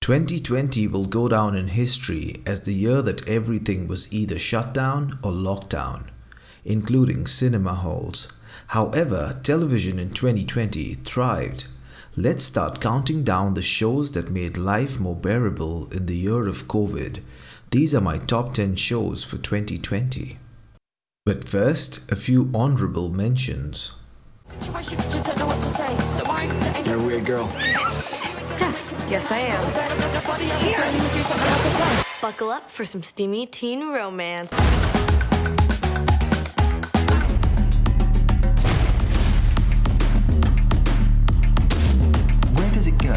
2020 will go down in history as the year that everything was either shut down or locked down, including cinema halls. However, television in 2020 thrived. Let's start counting down the shows that made life more bearable in the year of COVID. These are my top 10 shows for 2020. But first, a few honorable mentions. You're a weird girl. Yes, I am. Buckle up for some steamy teen romance. Where does it go?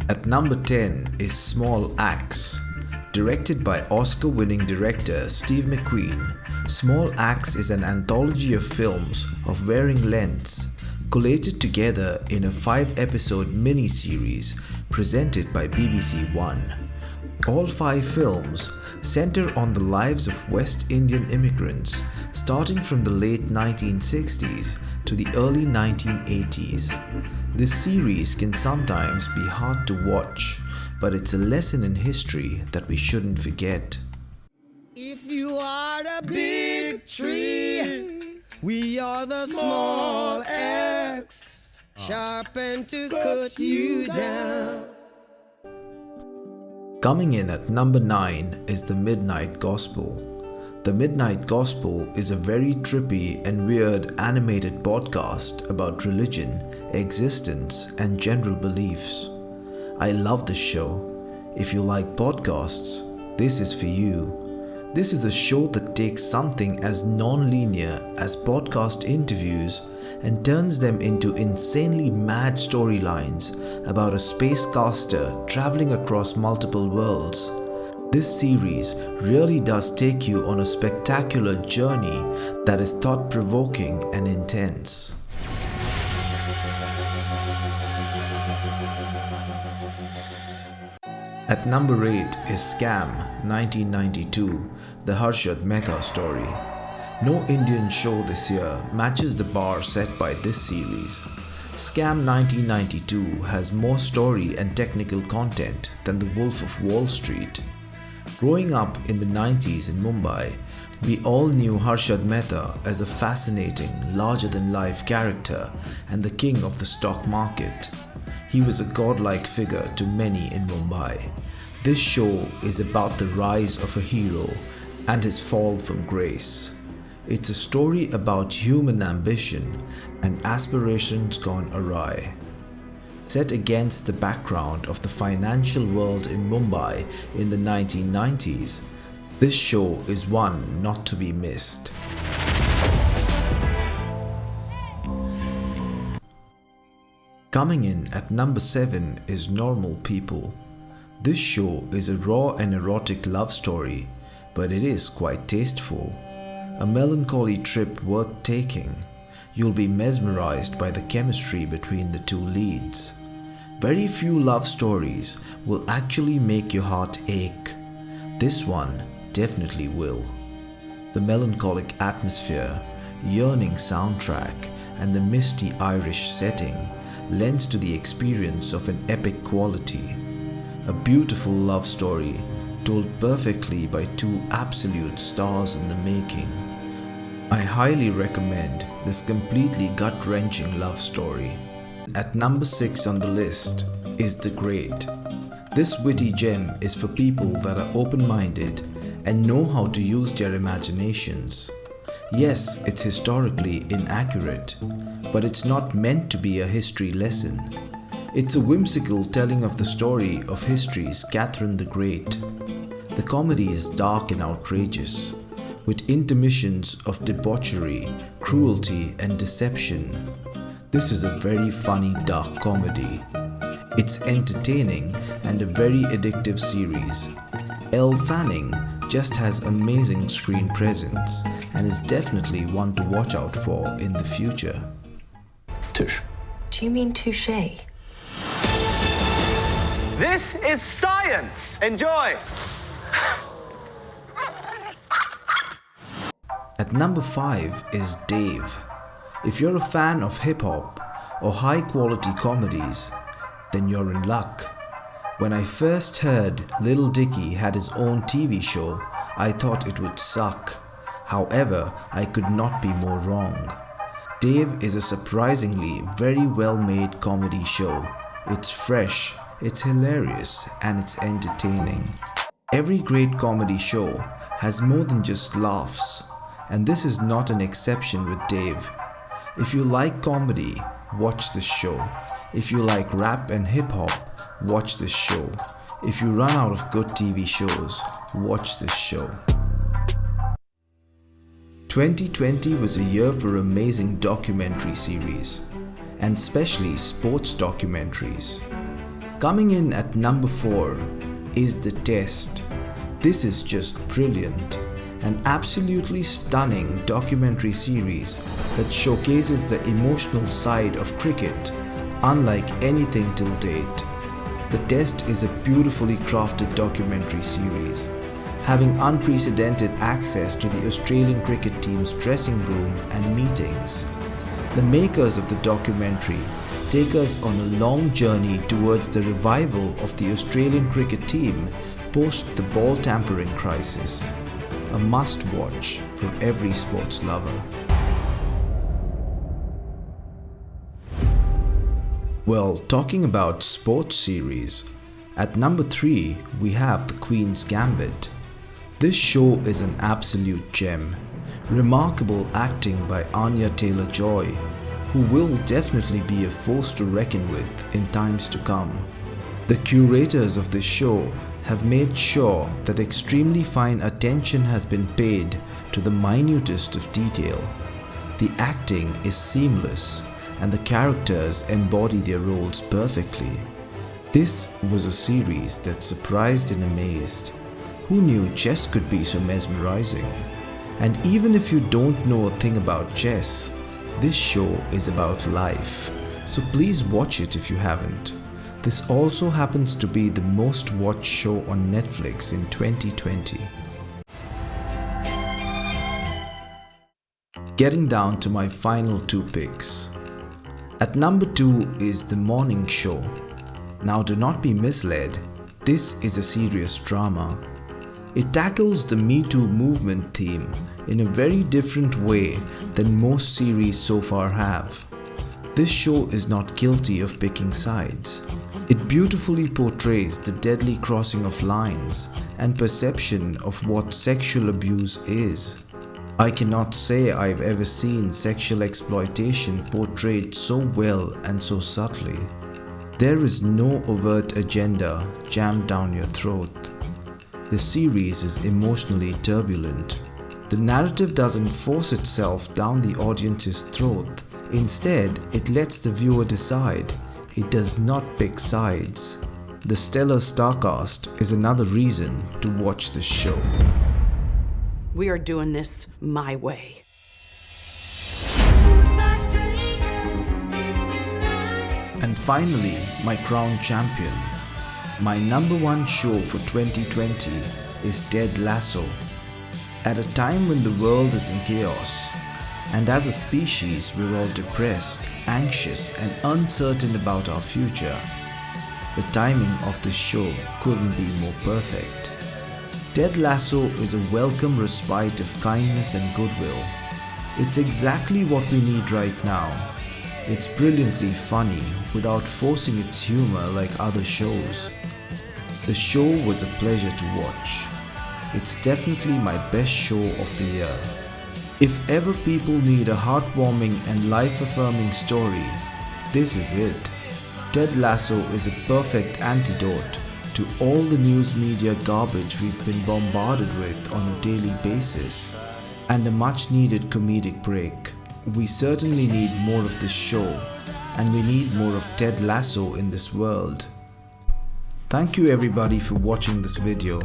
At number 10 is Small Axe. Directed by Oscar-winning director Steve McQueen, Small Axe is an anthology of films of varying lengths, collated together in a 5-episode mini-series presented by BBC One. All 5 films center on the lives of West Indian immigrants starting from the late 1960s to the early 1980s. This series can sometimes be hard to watch, but it's a lesson in history that we shouldn't forget. If you are the big tree, we are the small axe, sharpened to cut you down. Coming in at number 9 is The Midnight Gospel. The Midnight Gospel is a very trippy and weird animated podcast about religion, existence, and general beliefs. I love this show. If you like podcasts, this is for you. This is a show that takes something as non-linear as podcast interviews and turns them into insanely mad storylines about a spacecaster traveling across multiple worlds. This series really does take you on a spectacular journey that is thought-provoking and intense. At number 8 is Scam 1992, the Harshad Mehta story. No Indian show this year matches the bar set by this series. Scam 1992 has more story and technical content than The Wolf of Wall Street. Growing up in the 90s in Mumbai, we all knew Harshad Mehta as a fascinating, larger-than-life character and the king of the stock market. He was a godlike figure to many in Mumbai. This show is about the rise of a hero and his fall from grace. It's a story about human ambition and aspirations gone awry. Set against the background of the financial world in Mumbai in the 1990s, this show is one not to be missed. Coming in at number 7 is Normal People. This show is a raw and erotic love story, but it is quite tasteful. A melancholy trip worth taking. You'll be mesmerized by the chemistry between the two leads. Very few love stories will actually make your heart ache. This one definitely will. The melancholic atmosphere, yearning soundtrack, and the misty Irish setting lends to the experience of an epic quality. A beautiful love story told perfectly by two absolute stars in the making. I highly recommend this completely gut-wrenching love story. At number 6 on the list is The Great. This witty gem is for people that are open-minded and know how to use their imaginations. Yes, it's historically inaccurate, but it's not meant to be a history lesson. It's a whimsical telling of the story of history's Catherine the Great. The comedy is dark and outrageous, with intermissions of debauchery, cruelty, and deception. This is a very funny dark comedy. It's entertaining and a very addictive series. Elle Fanning just has amazing screen presence and is definitely one to watch out for in the future. Touche. Do you mean touche? This is science! Enjoy! At number 5 is Dave. If you're a fan of hip-hop or high-quality comedies, then you're in luck. When I first heard Lil Dicky had his own TV show, I thought it would suck. However, I could not be more wrong. Dave is a surprisingly very well-made comedy show. It's fresh, it's hilarious, and it's entertaining. Every great comedy show has more than just laughs, and this is not an exception with Dave. If you like comedy, watch this show. If you like rap and hip-hop, watch this show. If you run out of good TV shows, watch this show. 2020 was a year for amazing documentary series, and especially sports documentaries. Coming in at number 4 is The Test. This is just brilliant. An absolutely stunning documentary series that showcases the emotional side of cricket unlike anything till date. The Test is a beautifully crafted documentary series, having unprecedented access to the Australian cricket team's dressing room and meetings. The makers of the documentary take us on a long journey towards the revival of the Australian cricket team post the ball tampering crisis. A must-watch for every sports lover. Well, talking about sports series, at number 3 we have The Queen's Gambit. This show is an absolute gem. Remarkable acting by Anya Taylor-Joy, who will definitely be a force to reckon with in times to come. The curators of this show have made sure that extremely fine attention has been paid to the minutest of detail. The acting is seamless and the characters embody their roles perfectly. This was a series that surprised and amazed. Who knew chess could be so mesmerizing? And even if you don't know a thing about chess, this show is about life. So please watch it if you haven't. This also happens to be the most watched show on Netflix in 2020. Getting down to my final 2 picks. At number 2 is The Morning Show. Now do not be misled, this is a serious drama. It tackles the Me Too movement theme in a very different way than most series so far have. This show is not guilty of picking sides. It beautifully portrays the deadly crossing of lines and perception of what sexual abuse is. I cannot say I've ever seen sexual exploitation portrayed so well and so subtly. There is no overt agenda jammed down your throat. The series is emotionally turbulent. The narrative doesn't force itself down the audience's throat. Instead, it lets the viewer decide. It does not pick sides. The stellar starcast is another reason to watch this show. We are doing this my way. And finally, my crown champion. My number 1 show for 2020 is Ted Lasso. At a time when the world is in chaos, and as a species we're all depressed, anxious and uncertain about our future, the timing of this show couldn't be more perfect. Ted Lasso is a welcome respite of kindness and goodwill. It's exactly what we need right now. It's brilliantly funny without forcing its humor like other shows. The show was a pleasure to watch. It's definitely my best show of the year. If ever people need a heartwarming and life-affirming story, this is it. Ted Lasso is a perfect antidote to all the news media garbage we've been bombarded with on a daily basis, and a much needed comedic break. We certainly need more of this show, and we need more of Ted Lasso in this world. Thank you everybody for watching this video,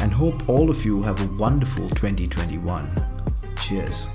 and hope all of you have a wonderful 2021. Cheers.